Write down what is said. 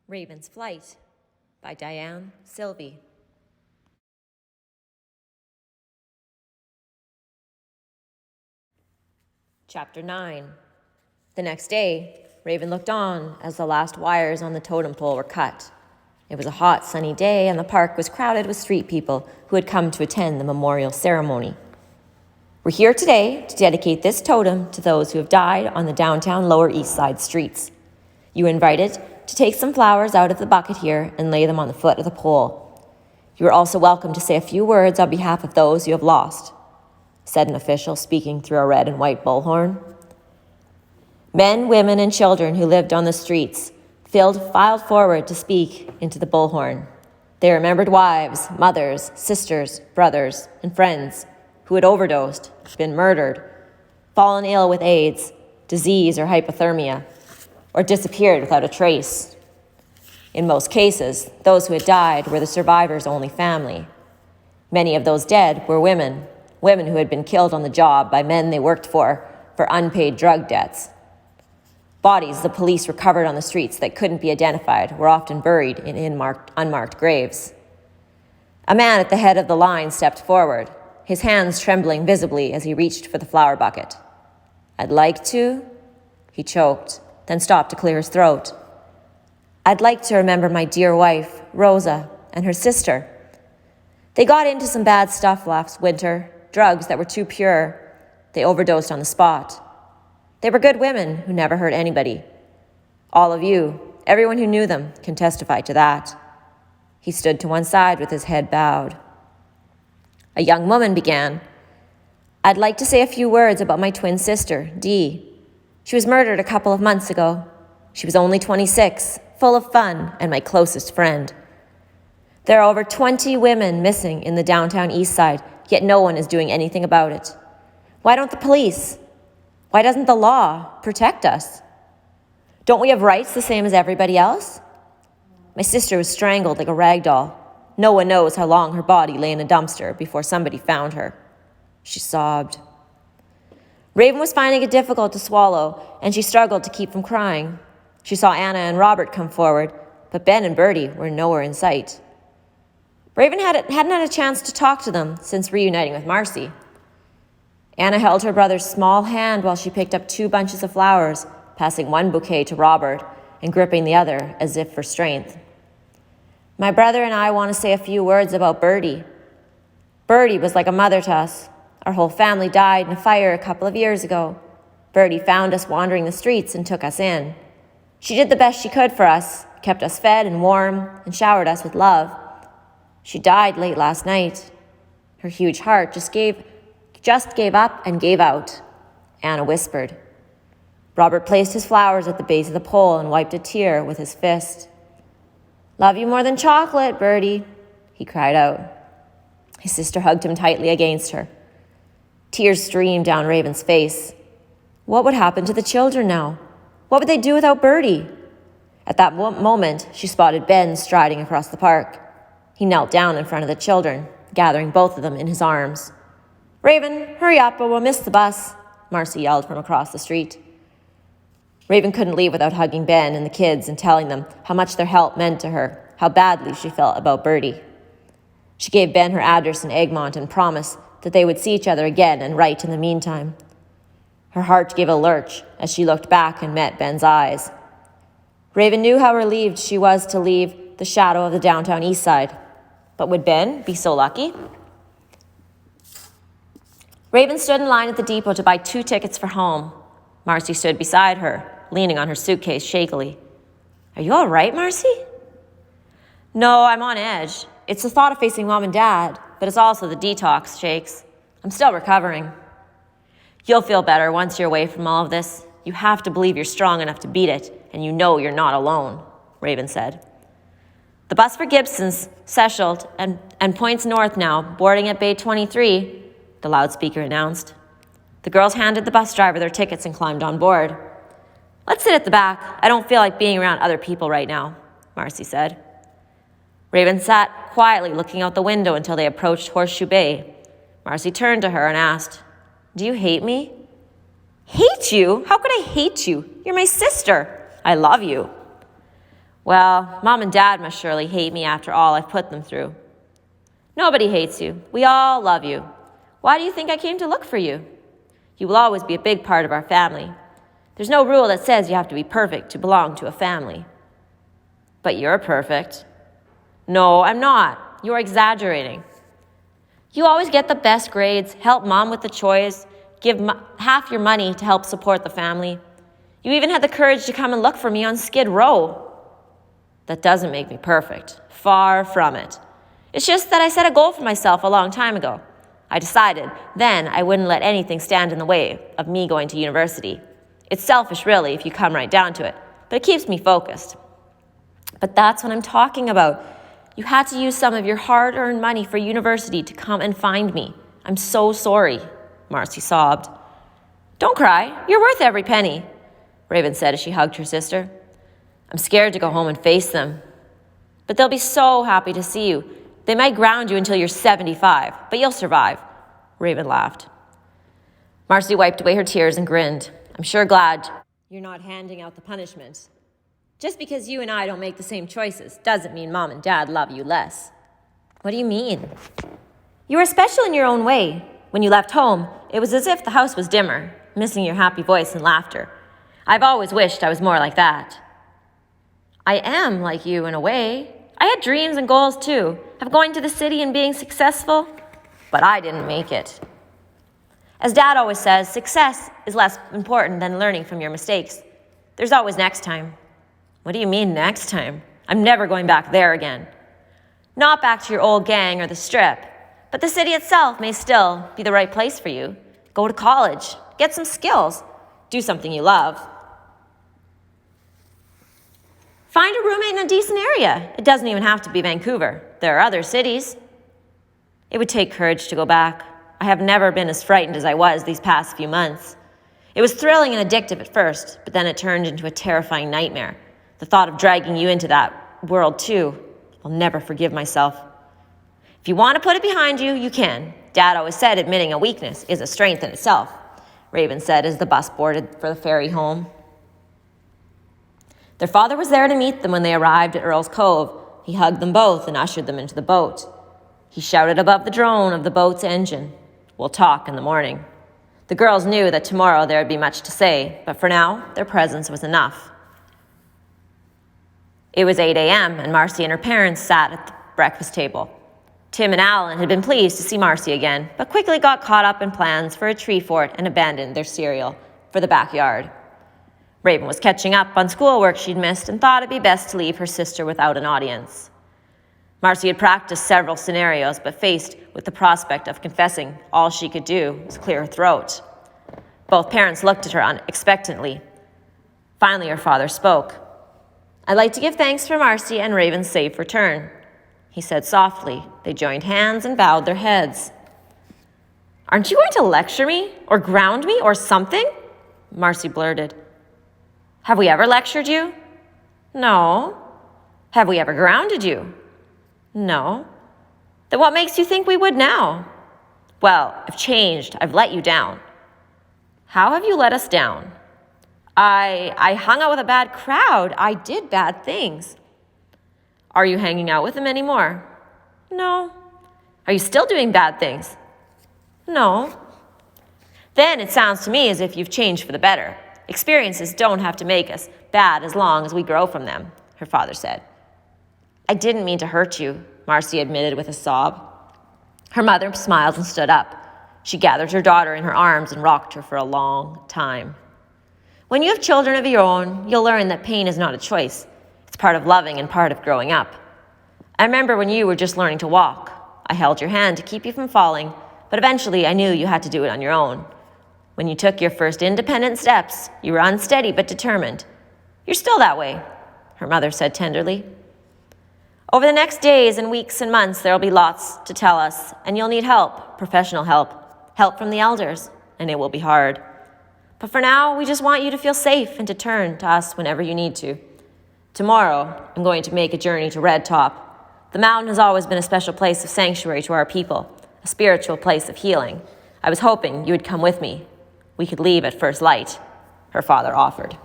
Raven's Flight by Diane Sylvie. Chapter 9. The next day, Raven looked on as the last wires on the totem pole were cut. It was a hot, sunny day, and the park was crowded with street people who had come to attend the memorial ceremony. We're here today to dedicate this totem to those who have died on the downtown Lower East Side streets. You are invited to take some flowers out of the bucket here and lay them on the foot of the pole. You are also welcome to say a few words on behalf of those you have lost, said an official speaking through a red and white bullhorn. Men, women, and children who lived on the streets filed forward to speak into the bullhorn. They remembered wives, mothers, sisters, brothers, and friends who had overdosed, been murdered, fallen ill with AIDS, disease, or hypothermia, or disappeared without a trace. In most cases, those who had died were the survivors' only family. Many of those dead were women who had been killed on the job by men they worked for unpaid drug debts. Bodies the police recovered on the streets that couldn't be identified were often buried in unmarked graves. A man at the head of the line stepped forward, his hands trembling visibly as he reached for the flower bucket. "I'd like to," he choked, then stopped to clear his throat. "I'd like to remember my dear wife, Rosa, and her sister. They got into some bad stuff last winter, drugs that were too pure. They overdosed on the spot. They were good women who never hurt anybody. All of you, everyone who knew them, can testify to that." He stood to one side with his head bowed. A young woman began. "I'd like to say a few words about my twin sister, Dee. She was murdered a couple of months ago. She was only 26, full of fun, and my closest friend. There are over 20 women missing in the downtown East Side, yet no one is doing anything about it. Why don't the police? Why doesn't the law protect us? Don't we have rights the same as everybody else? My sister was strangled like a rag doll. No one knows how long her body lay in a dumpster before somebody found her." She sobbed. Raven was finding it difficult to swallow, and she struggled to keep from crying. She saw Anna and Robert come forward, but Ben and Bertie were nowhere in sight. Raven hadn't had a chance to talk to them since reuniting with Marcy. Anna held her brother's small hand while she picked up 2 bunches of flowers, passing one bouquet to Robert and gripping the other as if for strength. "My brother and I want to say a few words about Bertie. Bertie was like a mother to us. Our whole family died in a fire a couple of years ago. Bertie found us wandering the streets and took us in. She did the best she could for us, kept us fed and warm, and showered us with love. She died late last night. Her huge heart just gave up and gave out," Anna whispered. Robert placed his flowers at the base of the pole and wiped a tear with his fist. "Love you more than chocolate, Bertie," he cried out. His sister hugged him tightly against her. Tears streamed down Raven's face. What would happen to the children now? What would they do without Bertie? At that moment, she spotted Ben striding across the park. He knelt down in front of the children, gathering both of them in his arms. "Raven, hurry up or we'll miss the bus," Marcy yelled from across the street. Raven couldn't leave without hugging Ben and the kids and telling them how much their help meant to her, how badly she felt about Bertie. She gave Ben her address in Egmont and promised that they would see each other again and write in the meantime. Her heart gave a lurch as she looked back and met Ben's eyes. Raven knew how relieved she was to leave the shadow of the downtown East Side. But would Ben be so lucky? Raven stood in line at the depot to buy 2 tickets for home. Marcy stood beside her, leaning on her suitcase shakily. "Are you all right, Marcy?" "No, I'm on edge. It's the thought of facing Mom and Dad, but it's also the detox shakes. I'm still recovering." "You'll feel better once you're away from all of this. You have to believe you're strong enough to beat it, and you know you're not alone," Raven said. "The bus for Gibson's settled and points north now, boarding at Bay 23, the loudspeaker announced. The girls handed the bus driver their tickets and climbed on board. "Let's sit at the back. I don't feel like being around other people right now," Marcy said. Raven sat quietly looking out the window until they approached Horseshoe Bay. Marcy turned to her and asked, "Do you hate me?" "Hate you? How could I hate you? You're my sister. I love you." Well, Mom and Dad must surely hate me after all I've put them through. Nobody hates you. We all love you. Why do you think I came to look for you? You will always be a big part of our family. There's no rule that says you have to be perfect to belong to a family. But you're perfect. No, I'm not. You're exaggerating. You always get the best grades, help Mom with the chores, give half your money to help support the family. You even had the courage to come and look for me on Skid Row. That doesn't make me perfect. Far from it. It's just that I set a goal for myself a long time ago. I decided then I wouldn't let anything stand in the way of me going to university. It's selfish, really, if you come right down to it, but it keeps me focused. But that's what I'm talking about. You had to use some of your hard-earned money for university to come and find me. I'm so sorry, Marcy sobbed. Don't cry. You're worth every penny, Raven said as she hugged her sister. I'm scared to go home and face them. But they'll be so happy to see you. They might ground you until you're 75, but you'll survive, Raven laughed. Marcy wiped away her tears and grinned. I'm sure glad you're not handing out the punishment. Just because you and I don't make the same choices doesn't mean Mom and Dad love you less. What do you mean? You were special in your own way. When you left home, it was as if the house was dimmer, missing your happy voice and laughter. I've always wished I was more like that. I am like you in a way. I had dreams and goals too, of going to the city and being successful, but I didn't make it. As Dad always says, success is less important than learning from your mistakes. There's always next time. What do you mean next time? I'm never going back there again. Not back to your old gang or the Strip, but the city itself may still be the right place for you. Go to college, get some skills, do something you love. Find a roommate in a decent area. It doesn't even have to be Vancouver. There are other cities. It would take courage to go back. I have never been as frightened as I was these past few months. It was thrilling and addictive at first, but then it turned into a terrifying nightmare. The thought of dragging you into that world too. I'll never forgive myself. If you want to put it behind you, you can. Dad always said admitting a weakness is a strength in itself, Raven said as the bus boarded for the ferry home. Their father was there to meet them when they arrived at Earl's Cove. He hugged them both and ushered them into the boat. He shouted above the drone of the boat's engine, "We'll talk in the morning." The girls knew that tomorrow there would be much to say, but for now, their presence was enough. It was 8 a.m., and Marcy and her parents sat at the breakfast table. Tim and Alan had been pleased to see Marcy again, but quickly got caught up in plans for a tree fort and abandoned their cereal for the backyard. Raven was catching up on schoolwork she'd missed and thought it'd be best to leave her sister without an audience. Marcy had practiced several scenarios, but faced with the prospect of confessing, all she could do was clear her throat. Both parents looked at her expectantly. Finally, her father spoke. "I'd like to give thanks for Marcy and Raven's safe return," he said softly. They joined hands and bowed their heads. "Aren't you going to lecture me, or ground me, or something?" Marcy blurted. "Have we ever lectured you?" "No." "Have we ever grounded you?" "No." "Then what makes you think we would now?" "Well, I've changed. I've let you down." "How have you let us down?" I hung out with a bad crowd. I did bad things." "Are you hanging out with them anymore?" "No." "Are you still doing bad things?" "No." "Then it sounds to me as if you've changed for the better. Experiences don't have to make us bad as long as we grow from them," her father said. "I didn't mean to hurt you," Marcy admitted with a sob. Her mother smiled and stood up. She gathered her daughter in her arms and rocked her for a long time. When you have children of your own, you'll learn that pain is not a choice. It's part of loving and part of growing up. I remember when you were just learning to walk. I held your hand to keep you from falling, but eventually I knew you had to do it on your own. When you took your first independent steps, you were unsteady but determined. You're still that way, her mother said tenderly. Over the next days and weeks and months, there will be lots to tell us, and you'll need help, professional help from the elders, and it will be hard. But for now, we just want you to feel safe and to turn to us whenever you need to. Tomorrow, I'm going to make a journey to Red Top. The mountain has always been a special place of sanctuary to our people, a spiritual place of healing. I was hoping you would come with me. We could leave at first light, her father offered.